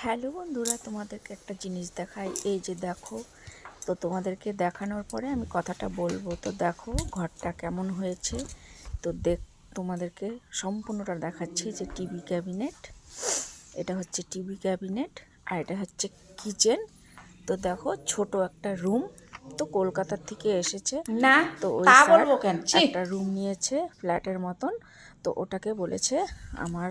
Hello বন্ধুরা, তোমাদেরকে একটা জিনিস দেখাই। এই যে দেখো, তো তোমাদেরকে দেখানোর পরে আমি কথাটা বলবো। তো দেখো ঘরটা কেমন হয়েছে। তো তোমাদেরকে সম্পূর্ণটা দেখাচ্ছি। যে টিভি ক্যাবিনেট, এটা হচ্ছে টিভি ক্যাবিনেট, আর এটা হচ্ছে কিচেন। তো দেখো ছোট একটা রুম, তো কলকাতার থেকে এসেছে না, তো ওই তা স্যার বলবো কেন? ছি। একটা রুম নিয়েছে ফ্ল্যাটের মতন। তো ওটাকে বলেছে আমার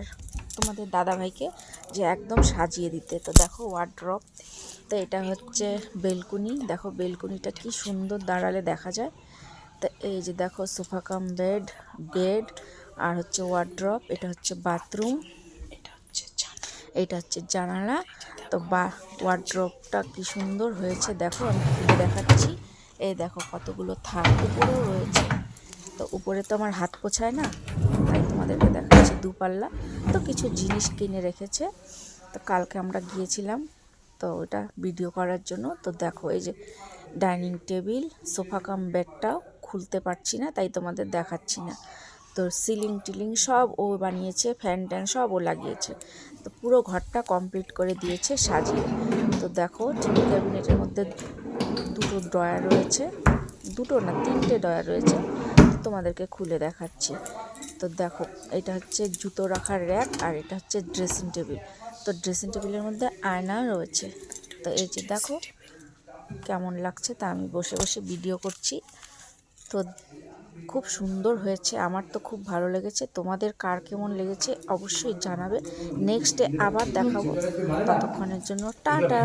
তোমাদের দাদাভাইকে যে একদম সাজিয়ে দিতে। তো দেখো ওয়ার্ড্রপ, তো এটা হচ্ছে বেলকুনি। দেখো বেলকুনিটা কি সুন্দর দাঁড়ালে দেখা যায়। তো এই যে দেখো সোফা কাম বেড, আর হচ্ছে ওয়ার্ড্রপ। এটা হচ্ছে বাথরুম, এটা হচ্ছে জানালা। তো ওয়ার্ড্রপটা কি সুন্দর হয়েছে দেখো, আমি খুলে দেখাচ্ছি। এই দেখো কতগুলো থাক উপরেও রয়েছে। তো উপরে তো আমার হাত পোছায় না, তাই তোমাদেরকে দেখাচ্ছি দুপাল্লা। তো কিছু জিনিস কিনে রেখেছে। তো কালকে আমরা গিয়েছিলাম তো ওটা ভিডিও করার জন্য। তো দেখো এই যে ডাইনিং টেবিল, সোফা কাম বেডটাও খুলতে পারছি না, তাই তোমাদের দেখাচ্ছি না। তো সিলিং টিলিং সব ও বানিয়েছে, ফ্যান ট্যান সব ও লাগিয়েছে। তো পুরো ঘরটা কমপ্লিট করে দিয়েছে সাজিয়ে। তো দেখো টিভি ক্যাবিনেটের মধ্যে দুটো ড্রয়ার রয়েছে, দুটো না তিনটে ড্রয়ার রয়েছে। তোমাদেরকে খুলে দেখাচ্ছি। তো দেখো এটা হচ্ছে জুতো রাখার র্যাক, আর এটা হচ্ছে ড্রেসিং টেবিল। তো ড্রেসিং টেবিলের মধ্যে আয়না রয়েছে। তো এই যে দেখো কেমন লাগছে, তা আমি বসে বসে ভিডিও করছি। তো খুব সুন্দর হয়েছে, আমার তো খুব ভালো লেগেছে। তোমাদের কার কেমন লেগেছে অবশ্যই জানাবে। নেক্সটে আবার দেখাবো, ততক্ষণের জন্য টাটা।